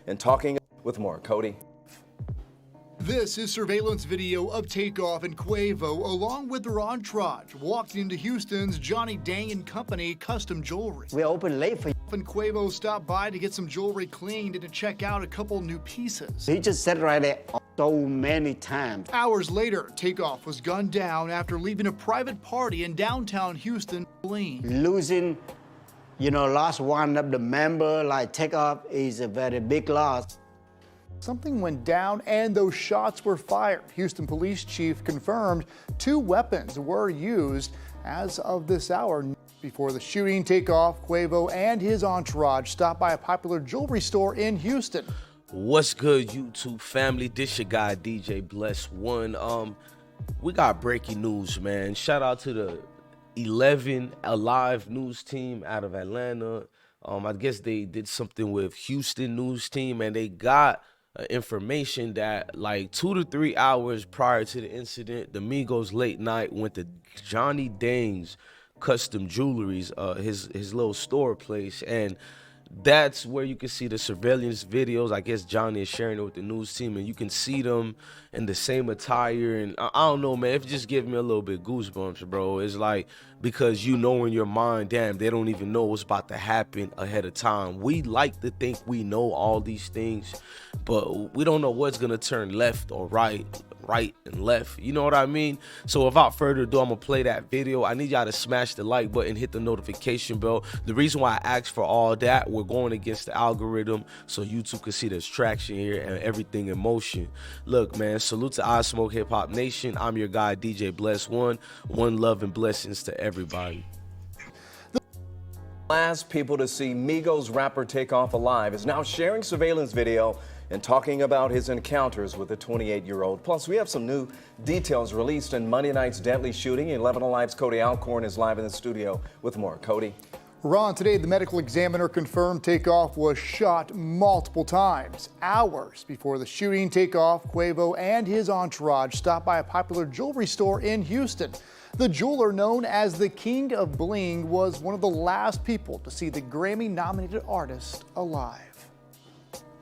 and talking with more. Cody. This is surveillance video of Takeoff and Quavo, along with their entourage, walked into Houston's Johnny Dang & Company custom jewelry. We open late for you. And Quavo stopped by to get some jewelry cleaned and to check out a couple new pieces. He just sat right there so many times. Hours later, Takeoff was gunned down after leaving a private party in downtown Houston. Losing, lost one of the member like Takeoff is a very big loss. Something went down and those shots were fired. Houston Police Chief confirmed 2 weapons were used as of this hour. Before the shooting, Takeoff, Quavo, and his entourage stopped by a popular jewelry store in Houston. What's good, YouTube family? This your guy, DJ Bless One. We got breaking news, man. Shout out to the 11 Alive news team out of Atlanta. I guess they did something with Houston news team, and they got information that like 2 to 3 hours prior to the incident, the Migos late night went to Johnny Dang's custom jewelries, his little store place, and that's where you can see the surveillance videos. I guess Johnny is sharing it with the news team, and you can see them in the same attire. And I don't know, man, it just gives me a little bit goosebumps, bro. It's like, because you know in your mind, damn, they don't even know what's about to happen ahead of time. We like to think we know all these things, but we don't know what's gonna turn left or right and left, you know what I mean? So without further ado, I'm gonna play that video. I need y'all to smash the like button, hit the notification bell. The reason why I asked for all that, we're going against the algorithm so YouTube can see there's traction here and everything in motion. Look, man, salute to I Smoke Hip Hop Nation. I'm your guy, DJ Bless One. One love and blessings to everybody. Last people to see Migos rapper Takeoff alive is now sharing surveillance video and talking about his encounters with a 28-year-old. Plus, we have some new details released in Monday night's deadly shooting. 11 Alive's Cody Alcorn is live in the studio with more. Cody. Ron, today the medical examiner confirmed Takeoff was shot multiple times. Hours before the shooting, Takeoff, Quavo, and his entourage stopped by a popular jewelry store in Houston. The jeweler, known as the King of Bling, was one of the last people to see the Grammy-nominated artist alive.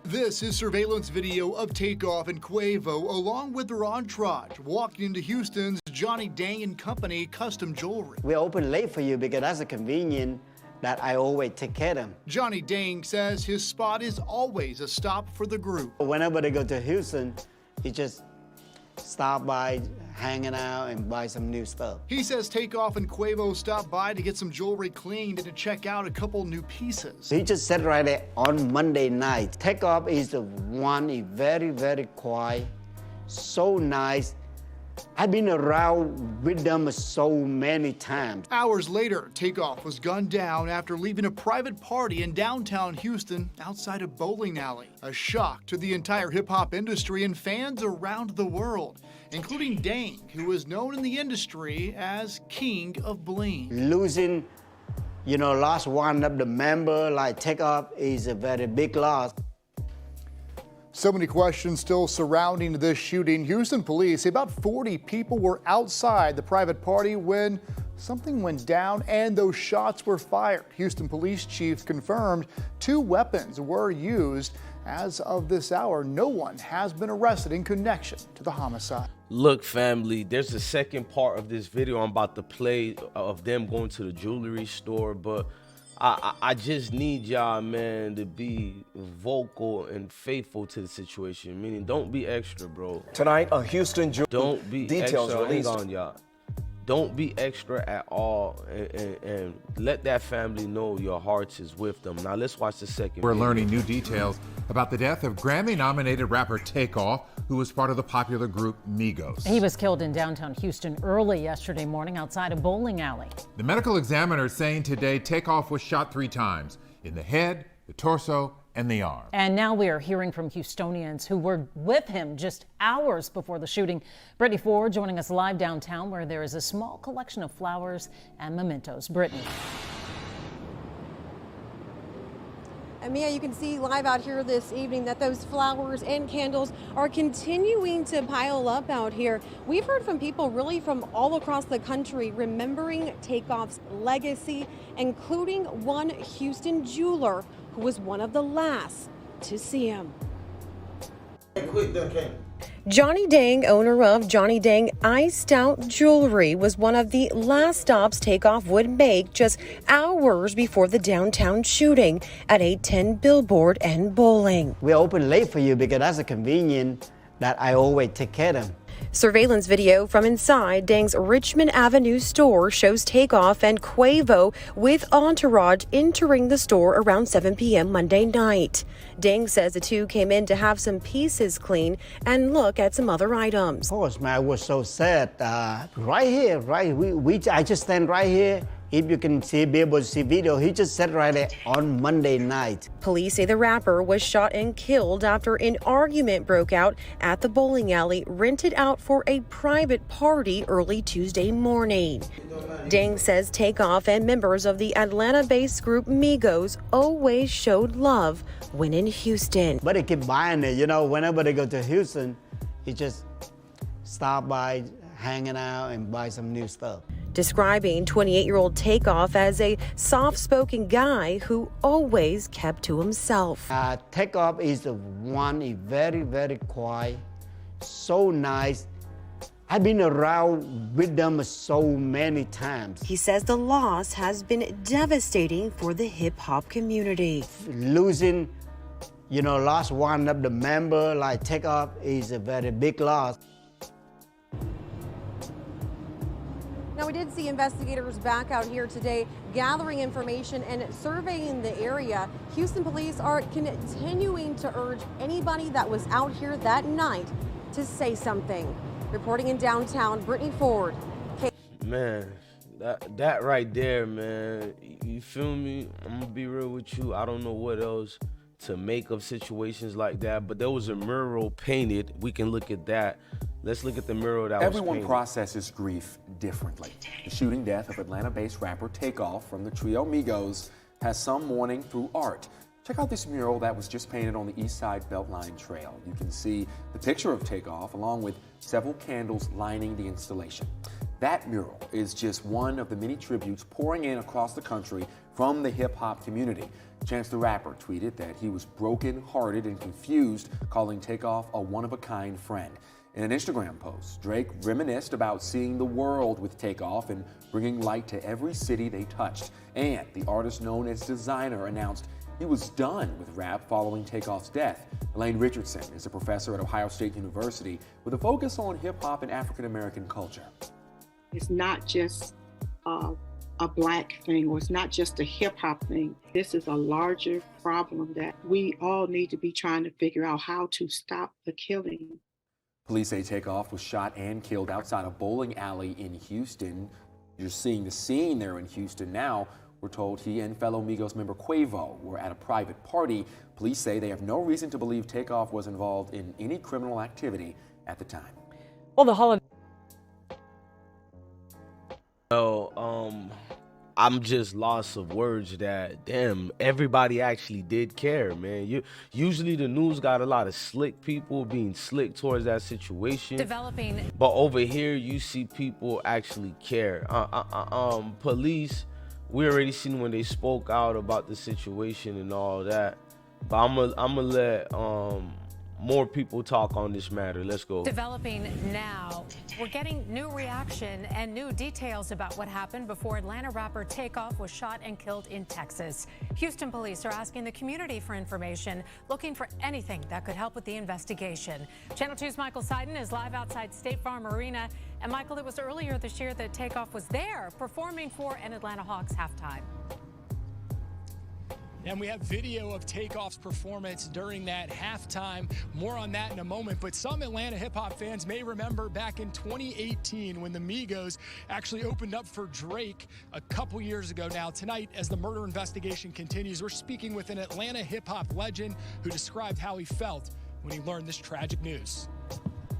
This is surveillance video of Takeoff and Quavo, along with their entourage, walking into Houston's Johnny Dang & Company custom jewelry. We open late for you because that's a convenient that I always take care of them. Johnny Dang says his spot is always a stop for the group. Whenever they go to Houston, he just stop by, hanging out, and buy some new stuff. He says Takeoff and Quavo stopped by to get some jewelry cleaned and to check out a couple new pieces. He just sat right there on Monday night. Takeoff is the one, he's very, very quiet, so nice. I've been around with them so many times. Hours later, Takeoff was gunned down after leaving a private party in downtown Houston outside a bowling alley. A shock to the entire hip-hop industry and fans around the world, including Dang, who is known in the industry as King of Bling. Losing, lost one of the member like Takeoff is a very big loss. So many questions still surrounding this shooting. Houston police say about 40 people were outside the private party when something went down and those shots were fired. Houston Police Chief confirmed 2 weapons were used. As of this hour, no one has been arrested in connection to the homicide. Look, family, there's a second part of this video I'm about to play of them going to the jewelry store, but I just need y'all, man, to be vocal and faithful to the situation. Meaning, don't be extra, bro. Tonight, a Houston jewelry don't be details extra. released. Hang on, y'all. Don't be extra at all, and let that family know your hearts is with them. Now let's watch the second We're video. learning new details about the death of Grammy-nominated rapper Takeoff, who was part of the popular group Migos. He was killed in downtown Houston early yesterday morning outside a bowling alley. The medical examiner is saying today Takeoff was shot 3 times, in the head, the torso, and the arm. And now we are hearing from Houstonians who were with him just hours before the shooting. Brittany Ford joining us live downtown, where there is a small collection of flowers and mementos. Brittany. And Mia, you can see live out here this evening that those flowers and candles are continuing to pile up out here. We've heard from people really from all across the country remembering Takeoff's legacy, including one Houston jeweler who was one of the last to see him. Johnny Dang, owner of Johnny Dang Iced Out Jewelry, was one of the last stops Takeoff would make just hours before the downtown shooting at 810 Billboard and Bowling. We open late for you because that's a convenient that I always take care of them. Surveillance video from inside Dang's Richmond Avenue store shows Takeoff and Quavo with entourage entering the store around 7 p.m. Monday night. Dang says the two came in to have some pieces cleaned and look at some other items. Of course, man, I was so sad. Right here, I just stand right here. If you can be able to see video, he just sat right there on Monday night. Police say the rapper was shot and killed after an argument broke out at the bowling alley rented out for a private party early Tuesday morning. Dang says Takeoff and members of the Atlanta-based group Migos always showed love when in Houston. But they keep buying it, you know, whenever they go to Houston, he just stop by, hanging out and buy some new stuff. Describing 28-year-old Takeoff as a soft-spoken guy who always kept to himself. Takeoff is the one, he's very, very quiet, so nice. I've been around with them so many times. He says the loss has been devastating for the hip-hop community. Losing, you know, lost one of the member like Takeoff is a very big loss. Now, we did see investigators back out here today gathering information and surveying the area. Houston police are continuing to urge anybody that was out here that night to say something. Reporting in downtown, Brittany Ford. Man, that right there, man, you feel me? I'm gonna be real with you. I don't know what else to make of situations like that, but there was a mural painted. We can look at that. Let's look at the mural that was painted. Everyone processes grief differently. The shooting death of Atlanta-based rapper Takeoff from the trio Migos has some mourning through art. Check out this mural that was just painted on the East Side Beltline Trail. You can see the picture of Takeoff along with several candles lining the installation. That mural is just one of the many tributes pouring in across the country from the hip-hop community. Chance the Rapper tweeted that he was broken-hearted and confused, calling Takeoff a one-of-a-kind friend. In an Instagram post, Drake reminisced about seeing the world with Takeoff and bringing light to every city they touched. And the artist known as Designer announced he was done with rap following Takeoff's death. Elaine Richardson is a professor at Ohio State University with a focus on hip-hop and African-American culture. It's not just a black thing, or it's not just a hip-hop thing. This is a larger problem that we all need to be trying to figure out how to stop the killing. Police say Takeoff was shot and killed outside a bowling alley in Houston. You're seeing the scene there in Houston now. We're told he and fellow Migos member Quavo were at a private party. Police say they have no reason to believe Takeoff was involved in any criminal activity at the time. Well, the holiday. I'm just lost of words that, damn, everybody actually did care, man. Usually the news got a lot of slick people being slick towards that situation. Developing. But over here, you see people actually care. Police, we already seen when they spoke out about the situation and all that. But I'm gonna let more people talk on this matter. Let's go. Developing now. We're getting new reaction and new details about what happened before Atlanta rapper Takeoff was shot and killed in Texas. Houston police are asking the community for information, looking for anything that could help with the investigation. Channel 2's Michael Seiden is live outside State Farm Arena. And Michael, it was earlier this year that Takeoff was there performing for an Atlanta Hawks halftime. And we have video of Takeoff's performance during that halftime. More on that in a moment. But some Atlanta hip-hop fans may remember back in 2018 when the Migos actually opened up for Drake a couple years ago now. Tonight, as the murder investigation continues, we're speaking with an Atlanta hip-hop legend who described how he felt when he learned this tragic news.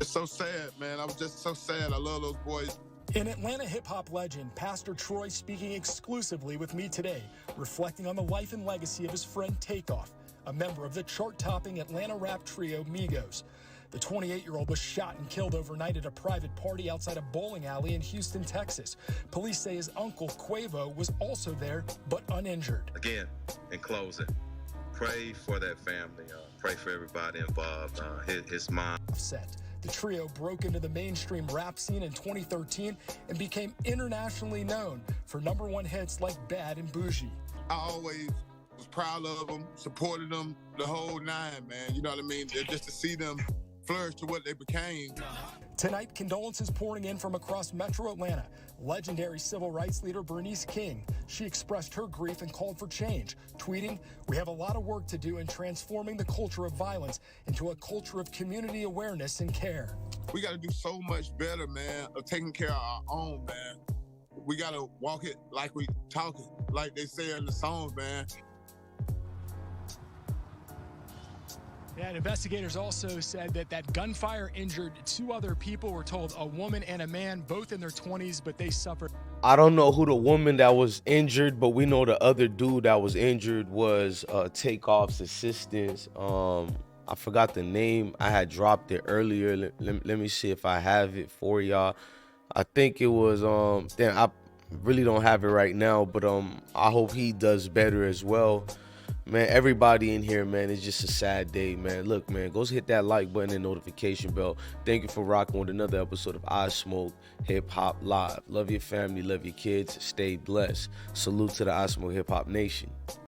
It's so sad, man. I was just so sad. I love those boys. An Atlanta hip-hop legend, Pastor Troy, speaking exclusively with me today, reflecting on the life and legacy of his friend Takeoff, a member of the chart-topping Atlanta rap trio Migos. The 28-year-old was shot and killed overnight at a private party outside a bowling alley in Houston, Texas. Police say his uncle, Quavo, was also there, but uninjured. Again, in closing, pray for that family. pray for everybody involved. His mom. Offset. The trio broke into the mainstream rap scene in 2013 and became internationally known for #1 hits like Bad and Bougie. I always was proud of them, supported them the whole nine, man. You know what I mean? Just to see them flourish to what they became. Tonight, condolences pouring in from across Metro Atlanta. Legendary civil rights leader Bernice King. She expressed her grief and called for change, tweeting, "We have a lot of work to do in transforming the culture of violence into a culture of community awareness and care." We got to do so much better, man, of taking care of our own, man. We got to walk it like we talk it, like they say in the songs, man. Yeah, and investigators also said that gunfire injured 2 other people. We're told a woman and a man, both in their 20s, but they suffered. I don't know who the woman that was injured, but we know the other dude that was injured was Takeoff's assistant. I forgot the name. I had dropped it earlier. Let me see if I have it for y'all. I think it was damn, I really don't have it right now, but I hope he does better as well. Man, everybody in here, man, it's just a sad day, man. Look, man, go hit that like button and notification bell. Thank you for rocking with another episode of I Smoke Hip Hop Live. Love your family, love your kids, stay blessed. Salute to the I Smoke Hip Hop Nation.